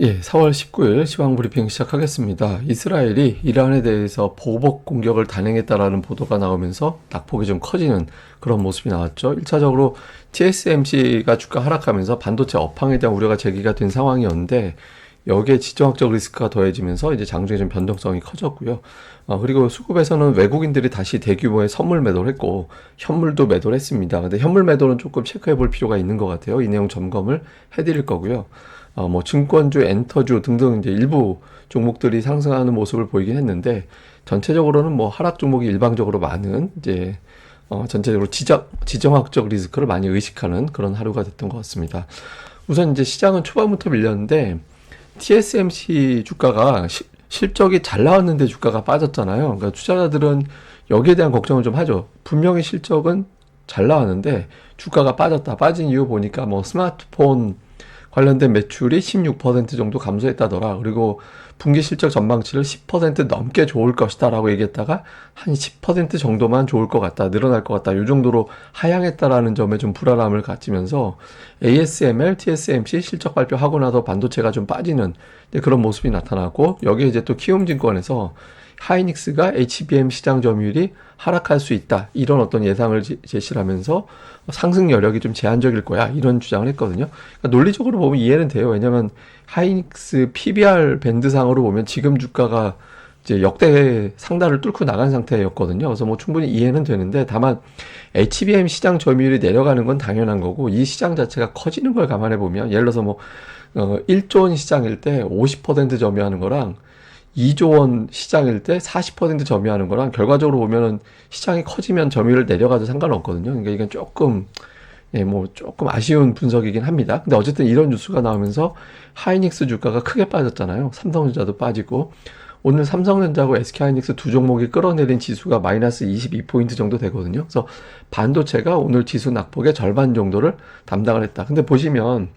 예, 4월 19일 시황 브리핑 시작하겠습니다. 이스라엘이 이란에 대해서 보복 공격을 단행했다라는 보도가 나오면서 낙폭이 좀 커지는 그런 모습이 나왔죠. 1차적으로 TSMC가 주가 하락하면서 반도체 업황에 대한 우려가 제기가 된 상황이었는데 여기에 지정학적 리스크가 더해지면서 이제 장중에 좀 변동성이 커졌고요. 그리고 수급에서는 외국인들이 다시 대규모의 선물 매도를 했고 현물도 매도를 했습니다. 근데 현물 매도는 조금 체크해 볼 필요가 있는 것 같아요. 이 내용 점검을 해드릴 거고요. 뭐 증권주, 엔터주 등등 이제 일부 종목들이 상승하는 모습을 보이긴 했는데 전체적으로는 뭐 하락 종목이 일방적으로 많은 이제 전체적으로 지정학적 리스크를 많이 의식하는 그런 하루가 됐던 것 같습니다. 우선 이제 시장은 초반부터 밀렸는데 TSMC 주가가 실적이 잘 나왔는데 주가가 빠졌잖아요. 그러니까 투자자들은 여기에 대한 걱정을 좀 하죠. 분명히 실적은 잘 나왔는데 주가가 빠졌다. 빠진 이유 보니까 뭐 스마트폰 관련된 매출이 16% 정도 감소했다더라. 그리고 분기 실적 전망치를 10% 넘게 좋을 것이다라고 얘기했다가 한 10% 정도만 좋을 것 같다, 늘어날 것 같다, 이 정도로 하향했다라는 점에 좀 불안함을 갖지면서 ASML, TSMC 실적 발표하고 나서 반도체가 좀 빠지는 그런 모습이 나타나고, 여기에 이제 또 키움증권에서 하이닉스가 HBM 시장 점유율이 하락할 수 있다, 이런 어떤 예상을 제시를 하면서 상승 여력이 좀 제한적일 거야, 이런 주장을 했거든요. 그러니까 논리적으로 보면 이해는 돼요. 왜냐면 하이닉스 PBR 밴드상으로 보면 지금 주가가 이제 역대 상단을 뚫고 나간 상태였거든요. 그래서 뭐 충분히 이해는 되는데, 다만 HBM 시장 점유율이 내려가는 건 당연한 거고, 이 시장 자체가 커지는 걸 감안해 보면, 예를 들어서 뭐 1조 원 시장일 때 50% 점유하는 거랑 2조 원 시장일 때 40% 점유하는 거랑 결과적으로 보면은 시장이 커지면 점유율을 내려가도 상관없거든요. 그러니까 이건 조금 뭐 조금 아쉬운 분석이긴 합니다. 근데 어쨌든 이런 뉴스가 나오면서 하이닉스 주가가 크게 빠졌잖아요. 삼성전자도 빠지고, 오늘 삼성전자하고 SK하이닉스 두 종목이 끌어내린 지수가 마이너스 22포인트 정도 되거든요. 그래서 반도체가 오늘 지수 낙폭의 절반 정도를 담당을 했다. 근데 보시면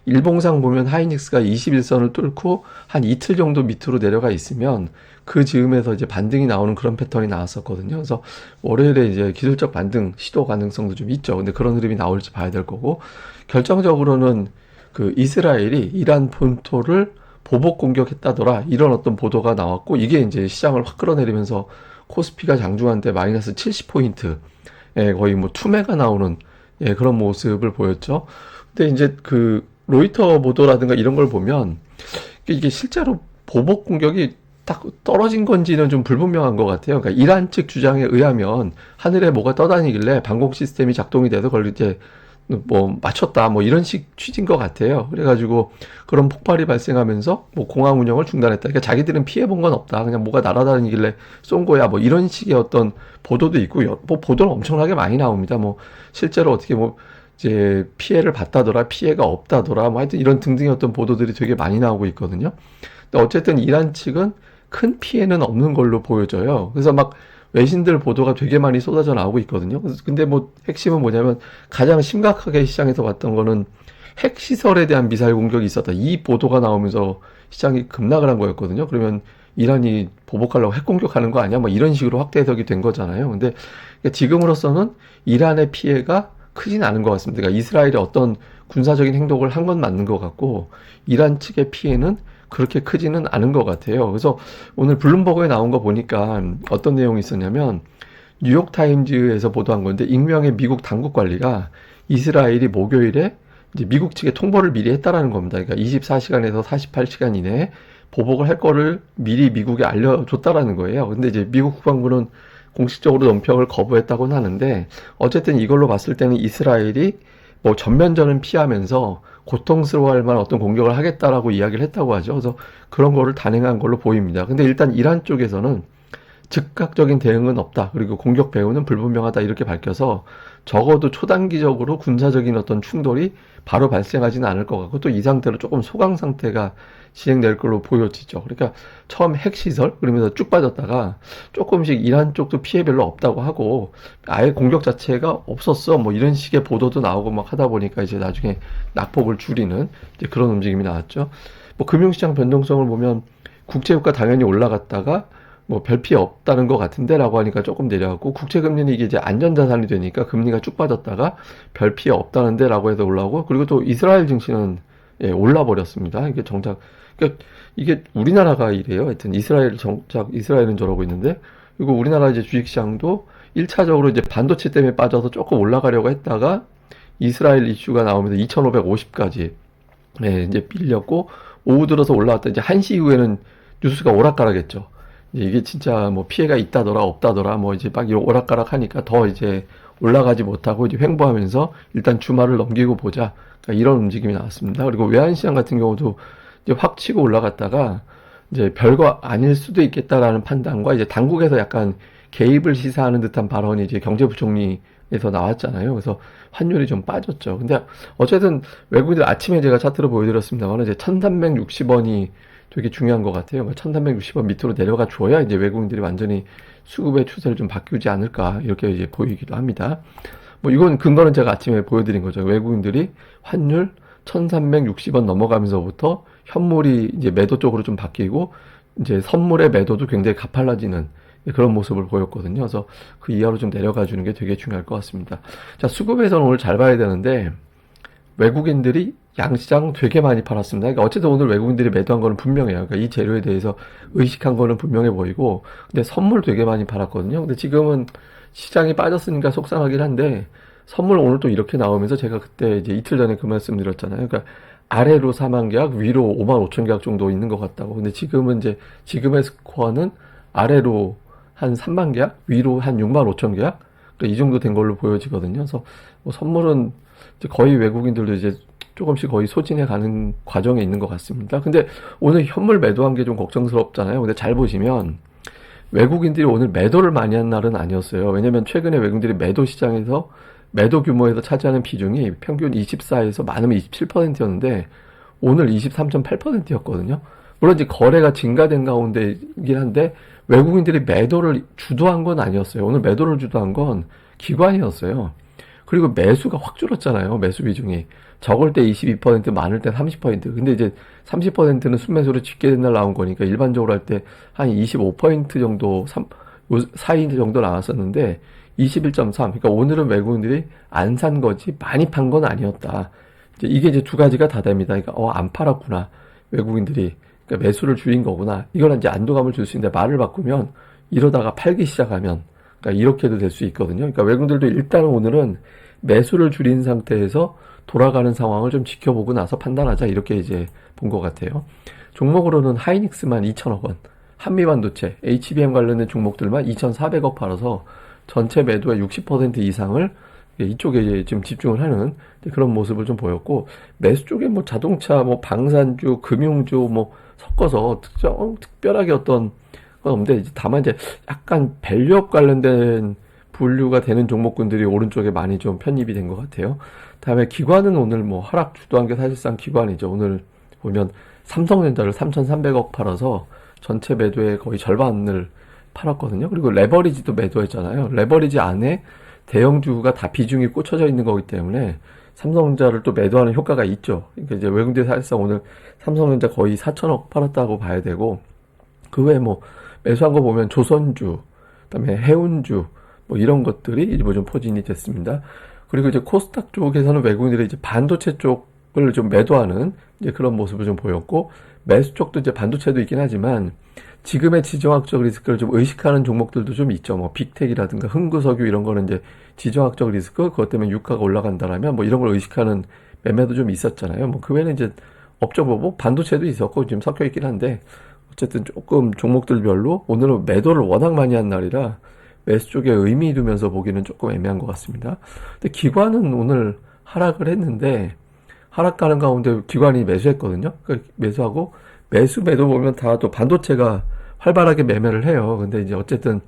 일봉상 보면 하이닉스가 21선을 뚫고 한 이틀 정도 밑으로 내려가 있으면 그 즈음에서 이제 반등이 나오는 그런 패턴이 나왔었거든요. 그래서 월요일에 이제 기술적 반등 시도 가능성도 좀 있죠. 근데 그런 흐름이 나올지 봐야 될 거고, 결정적으로는 그 이스라엘이 이란 본토를 보복 공격했다더라, 이런 어떤 보도가 나왔고, 이게 이제 시장을 확 끌어내리면서 코스피가 장중한데 마이너스 70포인트, 거의 뭐 투매가 나오는 그런 모습을 보였죠. 근데 이제 그 로이터 보도라든가 이런 걸 보면 이게 실제로 보복 공격이 딱 떨어진 건지는 좀 불분명한 것 같아요. 그러니까 이란 측 주장에 의하면 하늘에 뭐가 떠다니길래 방공 시스템이 작동이 돼서 그걸 이제 뭐 맞췄다, 뭐 이런 식 취지인 것 같아요. 그래가지고 그런 폭발이 발생하면서 뭐 공항 운영을 중단했다. 그러니까 자기들은 피해 본 건 없다, 그냥 뭐가 날아다니길래 쏜 거야, 뭐 이런 식의 어떤 보도도 있고, 뭐 보도는 엄청나게 많이 나옵니다. 뭐 실제로 어떻게 뭐 이제 피해를 봤다더라, 피해가 없다더라, 뭐 하여튼 이런 등등의 어떤 보도들이 되게 많이 나오고 있거든요. 근데 어쨌든 이란 측은 큰 피해는 없는 걸로 보여져요. 그래서 막 외신들 보도가 되게 많이 쏟아져 나오고 있거든요. 근데 뭐 핵심은 뭐냐면, 가장 심각하게 시장에서 봤던 거는 핵시설에 대한 미사일 공격이 있었다, 이 보도가 나오면서 시장이 급락을 한 거였거든요. 그러면 이란이 보복하려고 핵 공격하는 거 아니야, 뭐 이런 식으로 확대 해석이 된 거잖아요. 근데 지금으로서는 이란의 피해가 크진 않은 것 같습니다. 그러니까 이스라엘이 어떤 군사적인 행동을 한 건 맞는 것 같고, 이란 측의 피해는 그렇게 크지는 않은 것 같아요. 그래서 오늘 블룸버그에 나온 거 보니까 어떤 내용이 있었냐면, 뉴욕타임즈에서 보도한 건데, 익명의 미국 당국 관리가 이스라엘이 목요일에 이제 미국 측에 통보를 미리 했다라는 겁니다. 그러니까 24시간에서 48시간 이내에 보복을 할 거를 미리 미국에 알려줬다라는 거예요. 근데 이제 미국 국방부는 공식적으로 논평을 거부했다고는 하는데, 어쨌든 이걸로 봤을 때는 이스라엘이 뭐 전면전은 피하면서 고통스러워할 만한 어떤 공격을 하겠다라고 이야기를 했다고 하죠. 그래서 그런 거를 단행한 걸로 보입니다. 근데 일단 이란 쪽에서는 즉각적인 대응은 없다, 그리고 공격 배후는 불분명하다, 이렇게 밝혀서 적어도 초단기적으로 군사적인 어떤 충돌이 바로 발생하지는 않을 것 같고, 또 이 상태로 조금 소강 상태가 진행될 걸로 보여지죠. 그러니까 처음 핵시설 그러면서 쭉 빠졌다가 조금씩 이란 쪽도 피해 별로 없다고 하고, 아예 공격 자체가 없었어, 뭐 이런 식의 보도도 나오고 막 하다 보니까 이제 나중에 낙폭을 줄이는 이제 그런 움직임이 나왔죠. 뭐 금융시장 변동성을 보면 국제유가 당연히 올라갔다가 뭐 별 피해 없다는 것 같은데라고 하니까 조금 내려가고, 국채금리는 이게 이제 안전자산이 되니까 금리가 쭉 빠졌다가 별 피해 없다는데라고 해서 올라오고, 그리고 또 이스라엘 증시는 예, 올라버렸습니다. 이게 정작, 그러니까 이게 우리나라가 이래요. 하여튼 이스라엘 정작 이스라엘은 저러고 있는데, 그리고 우리나라 이제 주식시장도 1차적으로 이제 반도체 때문에 빠져서 조금 올라가려고 했다가 이스라엘 이슈가 나오면서 2,550까지 예, 이제 빌렸고 오후 들어서 올라왔다. 이제 1시 이후에는 뉴스가 오락가락했죠. 이게 진짜 뭐 피해가 있다더라 없다더라 뭐 이제 막 오락가락 하니까 더 이제 올라가지 못하고 이제 횡보하면서 일단 주말을 넘기고 보자. 그러니까 이런 움직임이 나왔습니다. 그리고 외환시장 같은 경우도 이제 확 치고 올라갔다가 이제 별거 아닐 수도 있겠다라는 판단과 이제 당국에서 약간 개입을 시사하는 듯한 발언이 이제 경제부총리에서 나왔잖아요. 그래서 환율이 좀 빠졌죠. 근데 어쨌든 외국인들 아침에 제가 차트로 보여드렸습니다만 이제 1360원이 되게 중요한 것 같아요. 1360원 밑으로 내려가 줘야 이제 외국인들이 완전히 수급의 추세를 좀 바꾸지 않을까 이렇게 이제 보이기도 합니다. 뭐 이건 근거는 제가 아침에 보여드린 거죠. 외국인들이 환율 1360원 넘어가면서부터 현물이 이제 매도 쪽으로 좀 바뀌고 이제 선물의 매도도 굉장히 가팔라지는 그런 모습을 보였거든요. 그래서 그 이하로 좀 내려가 주는 게 되게 중요할 것 같습니다. 자, 수급에서는 오늘 잘 봐야 되는데 외국인들이 양시장 되게 많이 팔았습니다. 그러니까 어쨌든 오늘 외국인들이 매도한 거는 분명해요. 그러니까 이 재료에 대해서 의식한 거는 분명해 보이고, 근데 선물 되게 많이 팔았거든요. 근데 지금은 시장이 빠졌으니까 속상하긴 한데, 선물 오늘 또 이렇게 나오면서 제가 그때 이제 이틀 전에 그 말씀 드렸잖아요. 그러니까 아래로 4만 계약, 위로 5만 5천 계약 정도 있는 것 같다고. 근데 지금은 이제 지금의 스코어는 아래로 한 3만 계약, 위로 한 6만 5천 계약, 그러니까 이 정도 된 걸로 보여지거든요. 그래서 뭐 선물은 이제 거의 외국인들도 이제 조금씩 거의 소진해 가는 과정에 있는 것 같습니다. 근데 오늘 현물 매도한 게 좀 걱정스럽잖아요. 근데 잘 보시면 외국인들이 오늘 매도를 많이 한 날은 아니었어요. 왜냐면 최근에 외국인들이 매도 시장에서 매도 규모에서 차지하는 비중이 평균 24에서 많으면 27%였는데 오늘 23.8%였거든요. 물론 이제 거래가 증가된 가운데이긴 한데 외국인들이 매도를 주도한 건 아니었어요. 오늘 매도를 주도한 건 기관이었어요. 그리고 매수가 확 줄었잖아요. 매수 비중이. 적을 때 22%, 많을 때 30%. 근데 이제 30%는 순매수로 집계 된 날 나온 거니까 일반적으로 할 때 한 25% 정도, 4인 정도 나왔었는데 21.3. 그러니까 오늘은 외국인들이 안 산 거지 많이 판 건 아니었다. 이게 이제 두 가지가 다 됩니다. 그러니까 안 팔았구나. 외국인들이. 그러니까 매수를 줄인 거구나. 이거는 이제 안도감을 줄 수 있는데 말을 바꾸면 이러다가 팔기 시작하면 그러니까 이렇게도 될 수 있거든요. 그러니까 외국인들도 일단은 오늘은 매수를 줄인 상태에서 돌아가는 상황을 좀 지켜보고 나서 판단하자 이렇게 이제 본 것 같아요. 종목으로는 하이닉스만 2천억 원, 한미반도체, HBM 관련된 종목들만 2,400억 팔아서 전체 매도의 60% 이상을 이쪽에 이제 좀 집중을 하는 그런 모습을 좀 보였고 매수 쪽에 뭐 자동차, 뭐 방산주, 금융주 뭐 섞어서 특별하게 어떤 건 없는데 다만 이제 약간 밸류업 관련된 분류가 되는 종목군들이 오른쪽에 많이 좀 편입이 된 것 같아요. 다음에 기관은 오늘 뭐 하락 주도한 게 사실상 기관이죠. 오늘 보면 삼성전자를 3,300억 팔아서 전체 매도의 거의 절반을 팔았거든요. 그리고 레버리지도 매도했잖아요. 레버리지 안에 대형주가 다 비중이 꽂혀져 있는 거기 때문에 삼성전자를 또 매도하는 효과가 있죠. 그러니까 이제 외국인들이 사실상 오늘 삼성전자 거의 4천억 팔았다고 봐야 되고 그 외에 뭐 매수한 거 보면 조선주, 그다음에 해운주 뭐 이런 것들이 일부 좀 포진이 됐습니다. 그리고 이제 코스닥 쪽에서는 외국인들이 이제 반도체 쪽을 좀 매도하는 이제 그런 모습을 좀 보였고 매수 쪽도 이제 반도체도 있긴 하지만 지금의 지정학적 리스크를 좀 의식하는 종목들도 좀 있죠. 뭐 빅텍이라든가 흥구석유 이런 거는 이제 지정학적 리스크 그것 때문에 유가가 올라간다라면 뭐 이런 걸 의식하는 매매도 좀 있었잖아요. 뭐 그 외에는 이제 업종 보고 반도체도 있었고 지금 섞여 있긴 한데 어쨌든 조금 종목들별로 오늘은 매도를 워낙 많이 한 날이라 매수 쪽에 의미 두면서 보기는 조금 애매한 것 같습니다. 근데 기관은 오늘 하락을 했는데 하락가는 가운데 기관이 매수했거든요. 그러니까 매수하고 매도 보면 다 또 반도체가 활발하게 매매를 해요. 근데 이제 어쨌든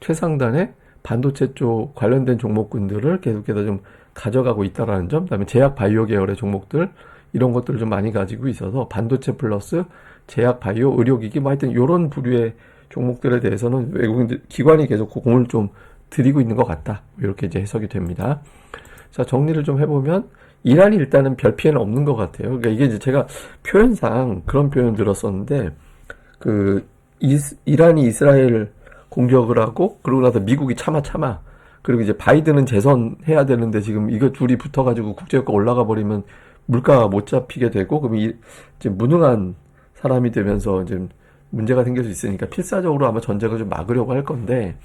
최상단에 반도체 쪽 관련된 종목군들을 계속해서 좀 가져가고 있다라는 점, 그다음에 제약 바이오 계열의 종목들 이런 것들을 좀 많이 가지고 있어서 반도체 플러스 제약 바이오 의료기기 뭐 하여튼 이런 부류의 종목들에 대해서는 외국인들 기관이 계속 공을 좀 들이고 있는 것 같다. 이렇게 이제 해석이 됩니다. 자, 정리를 좀 해보면 이란이 일단은 별 피해는 없는 것 같아요. 그러니까 이게 이제 제가 표현상 그런 표현 들었었는데 이란이 이스라엘 공격을 하고 그러고 나서 미국이 참아 그리고 이제 바이든은 재선해야 되는데 지금 이거 둘이 붙어가지고 국제유가 올라가 버리면 물가가 못 잡히게 되고, 그럼 이제 무능한 사람이 되면서 이제 문제가 생길 수 있으니까 필사적으로 아마 전쟁을 좀 막으려고 할 건데,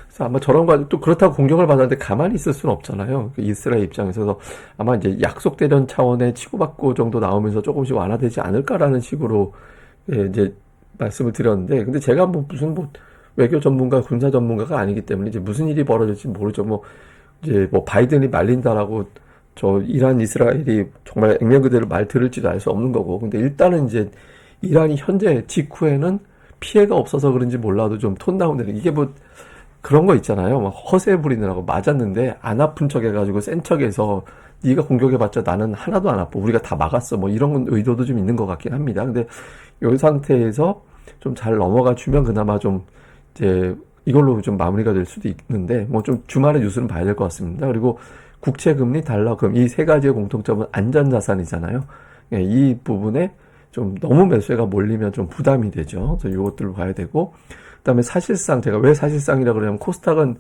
그래서 아마 저런 거, 또 그렇다고 공격을 받았는데 가만히 있을 수는 없잖아요. 그 이스라엘 입장에서. 그래서 아마 이제 약속되던 차원의 치고받고 정도 나오면서 조금씩 완화되지 않을까라는 식으로, 예, 이제 말씀을 드렸는데, 근데 제가 뭐 무슨 뭐 외교 전문가, 군사 전문가가 아니기 때문에 이제 무슨 일이 벌어질지 모르죠. 뭐, 이제 뭐 바이든이 말린다라고 저 이란 이스라엘이 정말 액면 그대로 말 들을지도 알 수 없는 거고. 근데 일단은 이제 이란이 현재 직후에는 피해가 없어서 그런지 몰라도 좀 톤 다운되는, 이게 뭐 그런 거 있잖아요. 막 허세 부리느라고 맞았는데 안 아픈 척 해가지고 센 척해서 네가 공격해봤자 나는 하나도 안 아파, 우리가 다 막았어, 뭐 이런 의도도 좀 있는 것 같긴 합니다. 근데 이 상태에서 좀 잘 넘어가 주면 그나마 좀 이제 이걸로 좀 마무리가 될 수도 있는데, 뭐 좀 주말의 뉴스는 봐야 될 것 같습니다. 그리고 국채금리, 달러금, 이 세 가지의 공통점은 안전자산이잖아요. 예, 이 부분에 좀 너무 매수가 몰리면 좀 부담이 되죠. 그래서 이것들을 봐야 되고, 그다음에 사실상 제가 왜 사실상이라 그러냐면 코스닥은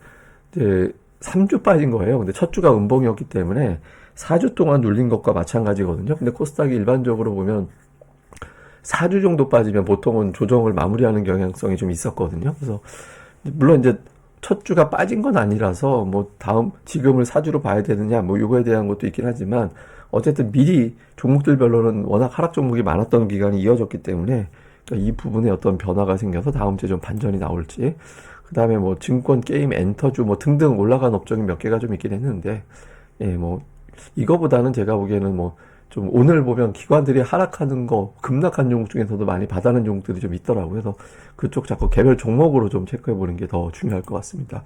이제 3주 빠진 거예요. 근데 첫 주가 음봉이었기 때문에 4주 동안 눌린 것과 마찬가지거든요. 근데 코스닥이 일반적으로 보면 4주 정도 빠지면 보통은 조정을 마무리하는 경향성이 좀 있었거든요. 그래서 물론 이제 첫 주가 빠진 건 아니라서 뭐 다음 지금을 4주로 봐야 되느냐 뭐 요거에 대한 것도 있긴 하지만, 어쨌든 미리 종목들별로는 워낙 하락 종목이 많았던 기간이 이어졌기 때문에 그러니까 이 부분에 어떤 변화가 생겨서 다음 주에 좀 반전이 나올지, 그 다음에 뭐 증권, 게임, 엔터주 뭐 등등 올라간 업종이 몇 개가 좀 있긴 했는데, 예, 뭐 이거보다는 제가 보기에는 뭐 좀 오늘 보면 기관들이 하락하는 거, 급락한 종목 중에서도 많이 받아는 종목들이 좀 있더라고요. 그래서 그쪽 자꾸 개별 종목으로 좀 체크해 보는 게 더 중요할 것 같습니다.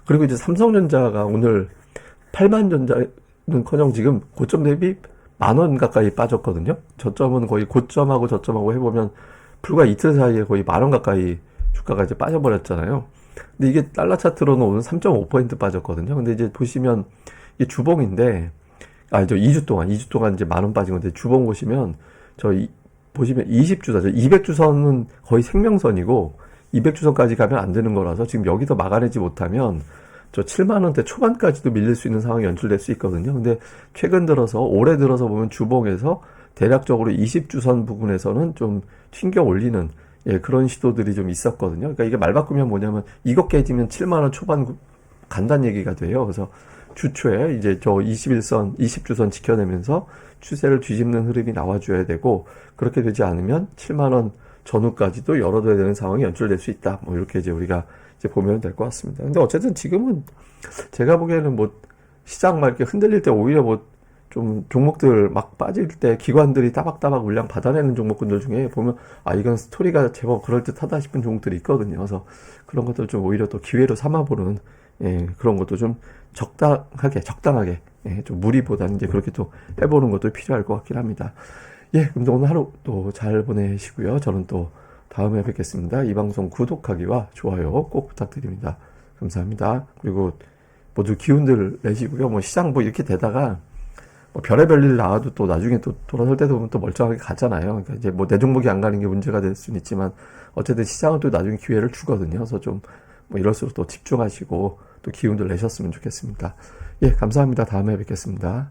그리고 이제 삼성전자가 오늘 8만 전자는커녕 지금 고점 대비 10,000원 가까이 빠졌거든요. 저점은 거의 고점하고 저점하고 해보면 불과 이틀 사이에 거의 10,000원 가까이 주가가 이제 빠져버렸잖아요. 근데 이게 달러 차트로는 오늘 3.5% 빠졌거든요. 근데 이제 보시면 이게 주봉인데, 저 2주 동안 이제 10,000원 빠진 건데, 주봉 보시면 보시면 20주선, 200주선은 거의 생명선이고 200주선까지 가면 안 되는 거라서 지금 여기서 막아내지 못하면 저 7만원대 초반까지도 밀릴 수 있는 상황이 연출될 수 있거든요. 근데 최근 들어서, 올해 들어서 보면 주봉에서 대략적으로 20주선 부분에서는 좀 튕겨 올리는, 예, 그런 시도들이 좀 있었거든요. 그러니까 이게 말 바꾸면 뭐냐면 이거 깨지면 7만원 초반 간다는 얘기가 돼요. 그래서 주초에 이제 저 21선, 20주선 지켜내면서 추세를 뒤집는 흐름이 나와줘야 되고, 그렇게 되지 않으면 7만원 전후까지도 열어둬야 되는 상황이 연출될 수 있다. 뭐 이렇게 이제 우리가 이제 보면 될 것 같습니다. 근데 어쨌든 지금은 제가 보기에는 뭐 시장 막 이렇게 흔들릴 때 오히려 뭐 좀 종목들 막 빠질 때 기관들이 따박따박 물량 받아내는 종목군들 중에 보면 이건 스토리가 제법 그럴듯하다 싶은 종목들이 있거든요. 그래서 그런 것들 좀 오히려 또 기회로 삼아보는, 예, 그런 것도 좀 적당하게, 예, 좀 무리보다는 이제 그렇게 또 해보는 것도 필요할 것 같긴 합니다. 예, 그럼 오늘 하루 또 잘 보내시고요. 저는 또 다음에 뵙겠습니다. 이 방송 구독하기와 좋아요 꼭 부탁드립니다. 감사합니다. 그리고 모두 기운들 내시고요. 뭐 시장 뭐 이렇게 되다가 뭐 별의별 일 나와도 또 나중에 또 돌아설 때도 보면 또 멀쩡하게 가잖아요. 그러니까 이제 뭐 내 종목이 안 가는 게 문제가 될 수는 있지만, 어쨌든 시장은 또 나중에 기회를 주거든요. 그래서 좀 뭐 이럴수록 또 집중하시고 또 기운들 내셨으면 좋겠습니다. 예, 감사합니다. 다음에 뵙겠습니다.